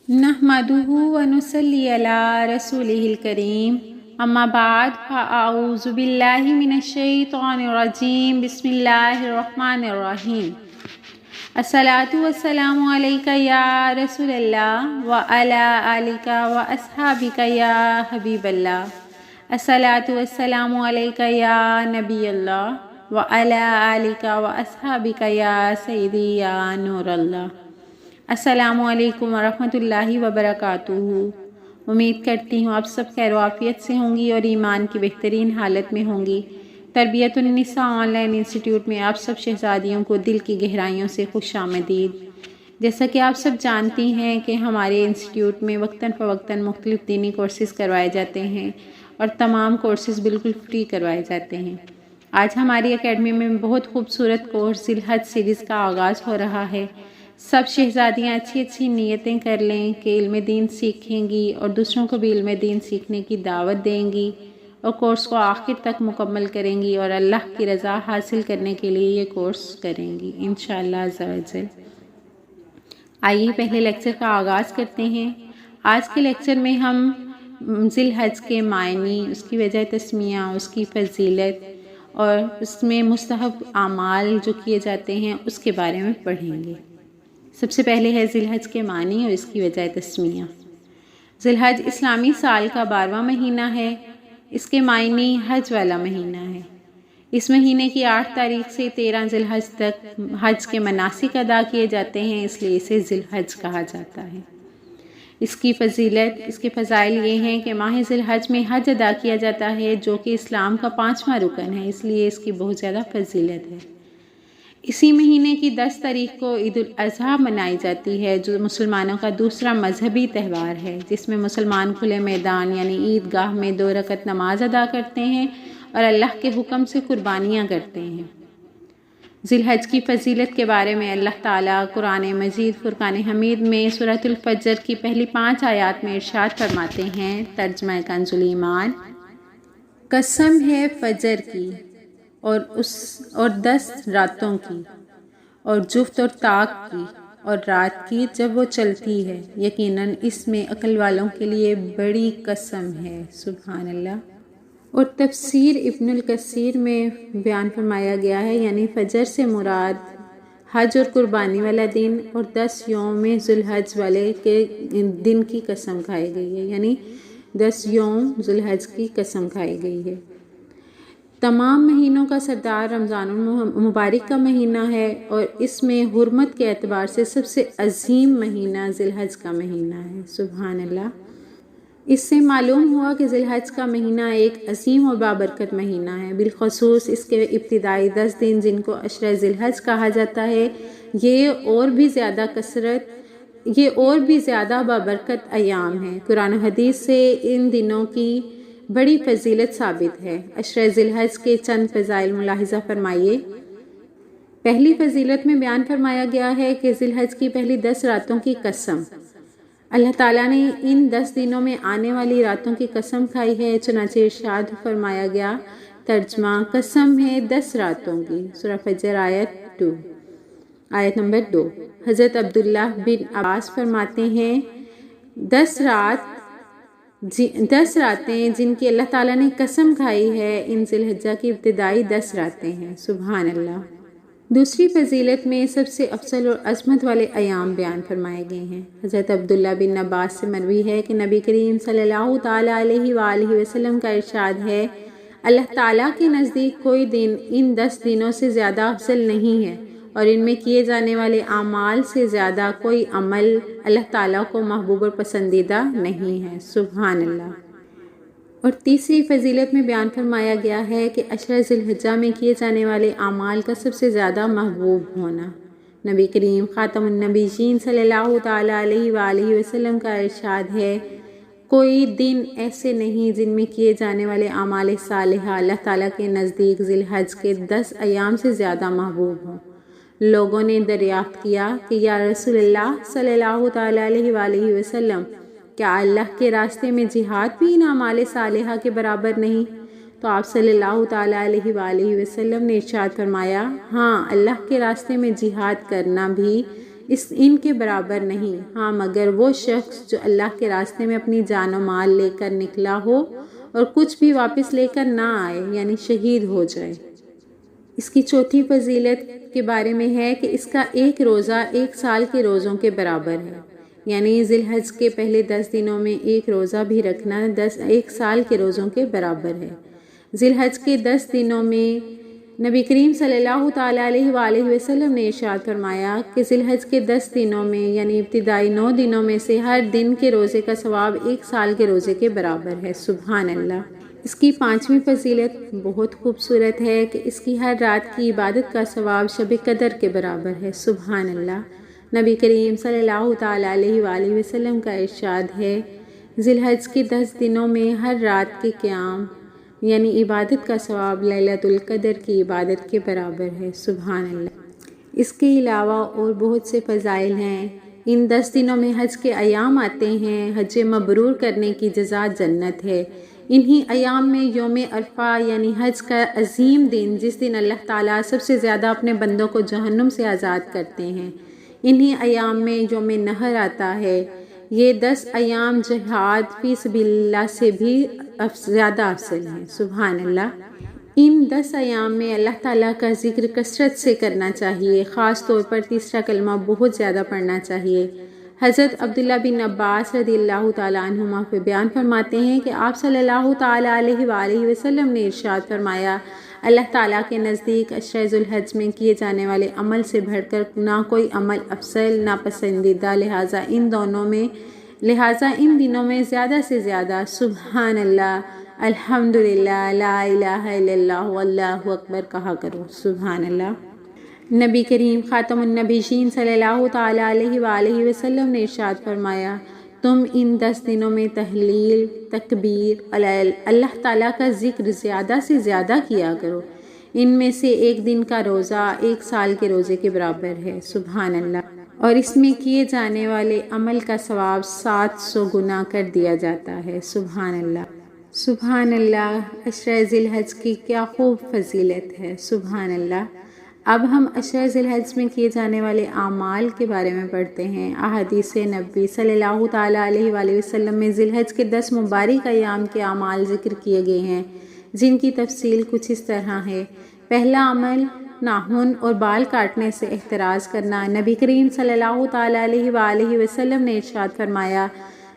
نحمدہ ونصلی علی رسولہ الکریم اما بعد فاعوذ باللہ من الشیطان الرجیم بسم اللہ الرحمن الرحیم الصلاۃ والسلام علیک یا رسول اللہ وعلی آلک واصحابک یا حبیب اللہ الصلاۃ والسلام علیک یا نبی اللہ وعلی آلک واصحابک یا سیدی یا نور اللہ۔ السلام علیکم ورحمۃ اللہ وبرکاتہ۔ امید کرتی ہوں آپ سب خیر و عافیت سے ہوں گی اور ایمان کی بہترین حالت میں ہوں گی۔ تربیت النساء آن لائن انسٹیٹیوٹ میں آپ سب شہزادیوں کو دل کی گہرائیوں سے خوش آمدید۔ جیسا کہ آپ سب جانتی ہیں کہ ہمارے انسٹیٹیوٹ میں وقتاً فوقتاً مختلف دینی کورسز کروائے جاتے ہیں اور تمام کورسز بالکل فری کروائے جاتے ہیں۔ آج ہماری اکیڈمی میں بہت خوبصورت کورس ذی الحج سیریز کا آغاز ہو رہا ہے۔ سب شہزادیاں اچھی اچھی نیتیں کر لیں کہ علم دین سیکھیں گی اور دوسروں کو بھی علم دین سیکھنے کی دعوت دیں گی اور کورس کو آخر تک مکمل کریں گی اور اللہ کی رضا حاصل کرنے کے لیے یہ کورس کریں گی انشاءاللہ عز و جل۔ آئیے پہلے لیکچر کا آغاز کرتے ہیں۔ آج کے لیکچر میں ہم ذی الحج کے معنی، اس کی وجہ تسمیہ، اس کی فضیلت اور اس میں مستحب اعمال جو کیے جاتے ہیں اس کے بارے میں پڑھیں گے۔ سب سے پہلے ہے ذی الحج کے معنی اور اس کی وجہ تسمیہ۔ ذی الحج اسلامی سال کا 12واں مہینہ ہے۔ اس کے معنی حج والا مہینہ ہے۔ اس مہینے کی 8 تاریخ سے 13 ذی الحج تک حج کے مناسک ادا کیے جاتے ہیں، اس لیے اسے ذی الحج کہا جاتا ہے۔ اس کی فضیلت، اس کے فضائل یہ ہیں کہ ماہ ذی الحج میں حج ادا کیا جاتا ہے جو کہ اسلام کا 5واں رکن ہے، اس لیے اس کی بہت زیادہ فضیلت ہے۔ اسی مہینے کی 10 تاریخ کو عید الاضحیٰ منائی جاتی ہے جو مسلمانوں کا دوسرا مذہبی تہوار ہے، جس میں مسلمان کھلے میدان یعنی عید گاہ میں 2 رکعت نماز ادا کرتے ہیں اور اللہ کے حکم سے قربانیاں کرتے ہیں۔ ذی الحج کی فضیلت کے بارے میں اللہ تعالیٰ قرآن مجید فرقان حمید میں سورۃ الفجر کی پہلی 5 آیات میں ارشاد فرماتے ہیں، ترجمہ کنز الایمان: قسم ہے فجر کی اور 10 راتوں کی اور جفت اور طاق کی اور رات کی جب وہ چلتی ہے، یقیناً اس میں عقل والوں کے لیے بڑی قسم ہے۔ سبحان اللہ۔ اور تفسیر ابن الکثیر میں بیان فرمایا گیا ہے، یعنی فجر سے مراد حج اور قربانی والا دن اور 10 یوم ذی الحج والے کے دن کی قسم کھائی گئی ہے، یعنی 10 یوم ذی الحج کی قسم کھائی گئی ہے۔ تمام مہینوں کا سردار رمضان المبارک کا مہینہ ہے اور اس میں حرمت کے اعتبار سے سب سے عظیم مہینہ ذی الحج کا مہینہ ہے۔ سبحان اللہ۔ اس سے معلوم ہوا کہ ذی الحج کا مہینہ ایک عظیم اور بابرکت مہینہ ہے، بالخصوص اس کے ابتدائی 10 دن جن کو عشرہ ذی الحج کہا جاتا ہے، یہ اور بھی زیادہ بابرکت ایام ہیں۔ قرآن و حدیث سے ان دنوں کی بڑی فضیلت ثابت ہے۔ عشرہ ذی الحج کے چند فضائل ملاحظہ فرمائیے۔ پہلی فضیلت میں بیان فرمایا گیا ہے کہ ذی الحج کی پہلی 10 راتوں کی قسم، اللہ تعالیٰ نے ان 10 دنوں میں آنے والی راتوں کی قسم کھائی ہے، چنانچہ ارشاد فرمایا گیا، ترجمہ: قسم ہے 10 راتوں کی۔ سورہ فجر آیت نمبر 2۔ حضرت عبداللہ بن عباس فرماتے ہیں، 10 راتیں جن کی اللہ تعالیٰ نے قسم کھائی ہے ان ذی الحجہ کی ابتدائی 10 راتیں ہیں۔ سبحان اللہ۔ دوسری فضیلت میں سب سے افضل اور عظمت والے ایام بیان فرمائے گئے ہیں۔ حضرت عبداللہ بن عباس سے مروی ہے کہ نبی کریم صلی اللہ تعالیٰ علیہ وآلہ وسلم کا ارشاد ہے، اللہ تعالیٰ کے نزدیک کوئی دن ان 10 دنوں سے زیادہ افضل نہیں ہے اور ان میں کیے جانے والے اعمال سے زیادہ کوئی عمل اللہ تعالیٰ کو محبوب اور پسندیدہ نہیں ہے۔ سبحان اللہ۔ اور تیسری فضیلت میں بیان فرمایا گیا ہے کہ عشرہ ذی الحجہ میں کیے جانے والے اعمال کا سب سے زیادہ محبوب ہونا۔ نبی کریم خاتم النبیین صلی اللہ تعالیٰ علیہ وآلہ وسلم کا ارشاد ہے، کوئی دن ایسے نہیں جن میں کیے جانے والے اعمال صالحہ اللہ تعالیٰ کے نزدیک ذی الحج کے 10 ایام سے زیادہ محبوب ہوں۔ لوگوں نے دریافت کیا کہ یا رسول اللہ صلی اللہ تعالیٰ علیہ وآلہ وسلم، کیا اللہ کے راستے میں جہاد بھی ان اعمال صالحہ کے برابر نہیں؟ تو آپ صلی اللہ تعالیٰ علیہ وآلہ وسلم نے ارشاد فرمایا، ہاں، اللہ کے راستے میں جہاد کرنا بھی ان کے برابر نہیں، ہاں مگر وہ شخص جو اللہ کے راستے میں اپنی جان و مال لے کر نکلا ہو اور کچھ بھی واپس لے کر نہ آئے، یعنی شہید ہو جائے۔ اس کی چوتھی فضیلت کے بارے میں ہے کہ اس کا ایک روزہ 1 سال کے روزوں کے برابر ہے، یعنی ذی الحج کے پہلے 10 دنوں میں ایک روزہ بھی رکھنا 1 سال کے روزوں کے برابر ہے۔ ذی الحج کے 10 دنوں میں نبی کریم صلی اللہ تعالیٰ علیہ وآلہ وسلم نے ارشاد فرمایا کہ ذی الحج کے 10 دنوں میں یعنی ابتدائی 9 دنوں میں سے ہر دن کے روزے کا ثواب 1 سال کے روزے کے برابر ہے، سبحان اللہ۔ اس کی 5ویں فضیلت بہت خوبصورت ہے کہ اس کی ہر رات کی عبادت کا ثواب شب قدر کے برابر ہے، سبحان اللہ۔ نبی کریم صلی اللہ تعالیٰ علیہ وآلہ وسلم کا ارشاد ہے، ذی الحج کے 10 دنوں میں ہر رات کے قیام یعنی عبادت کا ثواب لیلۃ القدر کی عبادت کے برابر ہے، سبحان اللہ۔ اس کے علاوہ اور بہت سے فضائل ہیں۔ ان 10 دنوں میں حج کے ایام آتے ہیں، حج مبرور کرنے کی جزا جنت ہے۔ انہی ایام میں یوم عرفہ یعنی حج کا عظیم دن، جس دن اللہ تعالیٰ سب سے زیادہ اپنے بندوں کو جہنم سے آزاد کرتے ہیں، انہی ایام میں یوم نحر آتا ہے۔ یہ 10 ایام جہاد فی سبیل اللہ سے بھی زیادہ افضل ہیں، سبحان اللہ۔ ان 10 ایام میں اللہ تعالیٰ کا ذکر کثرت سے کرنا چاہیے، خاص طور پر تیسرا کلمہ بہت زیادہ پڑھنا چاہیے۔ حضرت عبداللہ بن عباس رضی اللہ تعالیٰ عنہما پہ بیان فرماتے ہیں کہ آپ صلی اللہ تعالیٰ علیہ وآلہ وسلم نے ارشاد فرمایا، اللہ تعالیٰ کے نزدیک عشرہ ذی الحج میں کیے جانے والے عمل سے بڑھ کر نہ کوئی عمل افضل نہ پسندیدہ، لہٰذا ان دنوں میں زیادہ سے زیادہ سبحان اللہ، الحمدللہ، لا الہ الا اللہ واللہ اکبر کہا کرو، سبحان اللہ۔ نبی کریم خاتم النبیین صلی اللہ تعالیٰ علیہ وآلہ وسلم نے ارشاد فرمایا، تم ان 10 دنوں میں تحلیل، تکبیر، اللہ تعالیٰ کا ذکر زیادہ سے زیادہ کیا کرو، ان میں سے ایک دن کا روزہ 1 سال کے روزے کے برابر ہے، سبحان اللہ، اور اس میں کیے جانے والے عمل کا ثواب 700 گنا کر دیا جاتا ہے، سبحان اللہ۔ سبحان اللہ، عشرہ ذی الحج کی کیا خوب فضیلت ہے، سبحان اللہ۔ اب ہم عشرہ ذی الحج میں کیے جانے والے اعمال کے بارے میں پڑھتے ہیں۔ احادیث نبی صلی اللہ تعالیٰ علیہ وآلہ وسلم میں ذی الحج کے 10 مبارک ایام کے اعمال ذکر کیے گئے ہیں، جن کی تفصیل کچھ اس طرح ہے۔ پہلا عمل ناخن اور بال کاٹنے سے احتراز کرنا۔ نبی کریم صلی اللہ تعالیٰ علیہ وآلہ وسلم نے ارشاد فرمایا،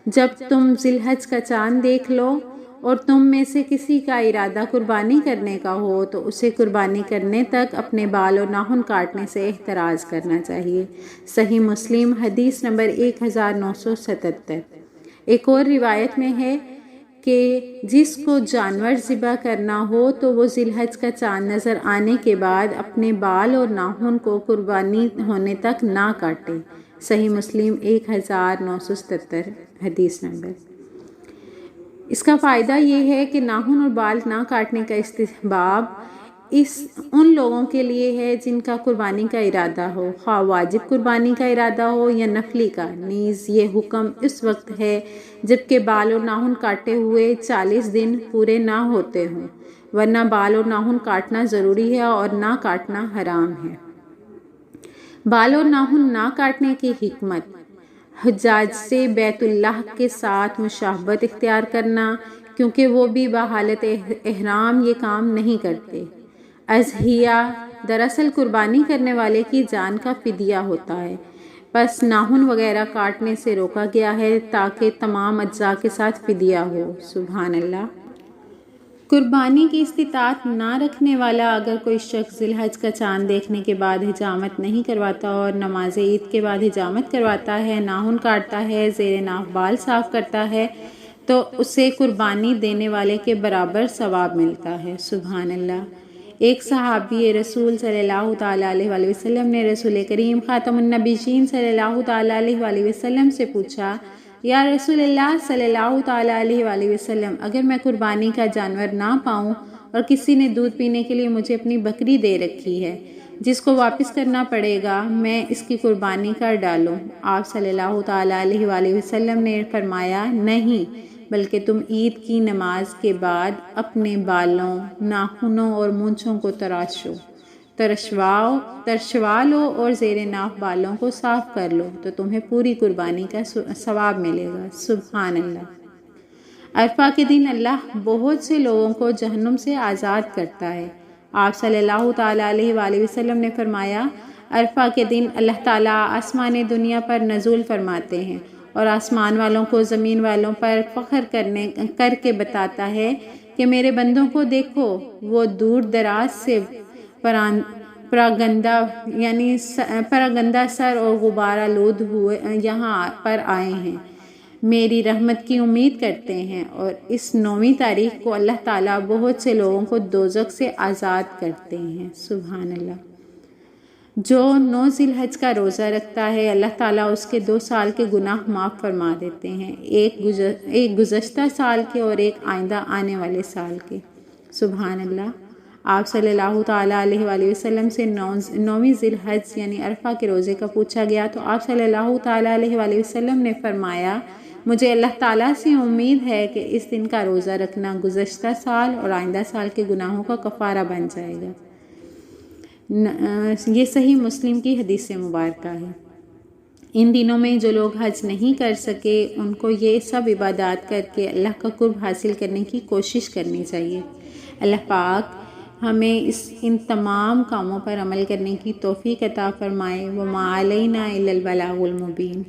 جب تم ذی الحج کا چاند دیکھ لو اور تم میں سے کسی کا ارادہ قربانی کرنے کا ہو تو اسے قربانی کرنے تک اپنے بال اور ناخن کاٹنے سے احتراز کرنا چاہیے۔ صحیح مسلم حدیث نمبر 1977۔ ایک اور روایت میں ہے کہ جس کو جانور ذبح کرنا ہو تو وہ ذی الحج کا چاند نظر آنے کے بعد اپنے بال اور ناخن کو قربانی ہونے تک نہ کاٹے۔ صحیح مسلم 1977 حدیث نمبر۔ اس کا فائدہ یہ ہے کہ ناخن اور بال نہ کاٹنے کا استحباب ان لوگوں کے لیے ہے جن کا قربانی کا ارادہ ہو، خواہ واجب قربانی کا ارادہ ہو یا نفلی کا۔ نیز یہ حکم اس وقت ہے جب کہ بال اور ناخن کاٹے ہوئے 40 دن پورے نہ ہوتے ہوں، ورنہ بال اور ناخن کاٹنا ضروری ہے اور نہ کاٹنا حرام ہے۔ بال اور ناخن نہ کاٹنے کی حکمت، حجاج سے بیت اللہ کے ساتھ مشابہت اختیار کرنا، کیونکہ وہ بھی بحالت احرام یہ کام نہیں کرتے۔ اضحیہ دراصل قربانی کرنے والے کی جان کا فدیہ ہوتا ہے، بس ناخن وغیرہ کاٹنے سے روکا گیا ہے تاکہ تمام اجزاء کے ساتھ فدیہ ہو، سبحان اللہ۔ قربانی کی استطاعت نہ رکھنے والا اگر کوئی شخص ذی الحج کا چاند دیکھنے کے بعد حجامت نہیں کرواتا اور نماز عید کے بعد حجامت کرواتا ہے، ناخن کاٹتا ہے، زیر ناف بال صاف کرتا ہے تو اسے قربانی دینے والے کے برابر ثواب ملتا ہے، سبحان اللہ۔ ایک صحابی رسول صلی اللہ تعالیٰ علیہ وآلہ وسلم نے رسول کریم خاتم النبیین صلی اللہ تعالیٰ علیہ وآلہ وسلم سے پوچھا، یا رسول اللہ صلی اللہ تعالیٰ علیہ وآلہ وسلم، اگر میں قربانی کا جانور نہ پاؤں اور کسی نے دودھ پینے کے لیے مجھے اپنی بکری دے رکھی ہے جس کو واپس کرنا پڑے گا، میں اس کی قربانی کر ڈالوں؟ آپ صلی اللہ تعالیٰ علیہ وآلہ وسلم نے فرمایا، نہیں، بلکہ تم عید کی نماز کے بعد اپنے بالوں، ناخنوں اور مونچھوں کو تراشو، ترشوا لو اور زیر ناف بالوں کو صاف کر لو تو تمہیں پوری قربانی کا ثواب ملے گا۔ سبحان اللہ۔ عرفہ کے دن اللہ بہت سے لوگوں کو جہنم سے آزاد کرتا ہے۔ آپ صلی اللہ تعالیٰ علیہ وآلہ وسلم نے فرمایا، عرفہ کے دن اللہ تعالیٰ آسمان دنیا پر نزول فرماتے ہیں اور آسمان والوں کو زمین والوں پر فخر کر کے بتاتا ہے کہ میرے بندوں کو دیکھو، وہ دور دراز سے پراگندہ سر اور غبار آلود ہوئے یہاں پر آئے ہیں، میری رحمت کی امید کرتے ہیں، اور اس 9ویں تاریخ کو اللہ تعالیٰ بہت سے لوگوں کو دوزخ سے آزاد کرتے ہیں۔ سبحان اللہ۔ جو 9 ذی الحج کا روزہ رکھتا ہے اللہ تعالیٰ اس کے 2 سال کے گناہ معاف فرما دیتے ہیں، ایک گزشتہ سال کے اور ایک آئندہ آنے والے سال کے۔ سبحان اللہ۔ آپ صلی اللہ تعالیٰ علیہ وآلہ وسلم سے 9ویں ذی الحج یعنی عرفہ کے روزے کا پوچھا گیا تو آپ صلی اللہ تعالیٰ علیہ وآلہ وسلم نے فرمایا، مجھے اللہ تعالیٰ سے امید ہے کہ اس دن کا روزہ رکھنا گزشتہ سال اور آئندہ سال کے گناہوں کا کفارہ بن جائے گا۔ یہ صحیح مسلم کی حدیث مبارکہ ہے۔ ان دنوں میں جو لوگ حج نہیں کر سکے ان کو یہ سب عبادات کر کے اللہ کا قرب حاصل کرنے کی کوشش کرنی چاہیے۔ اللہ پاک ہمیں ان تمام کاموں پر عمل کرنے کی توفیق عطا فرمائے۔ وما علینا الا البلاغ المبین۔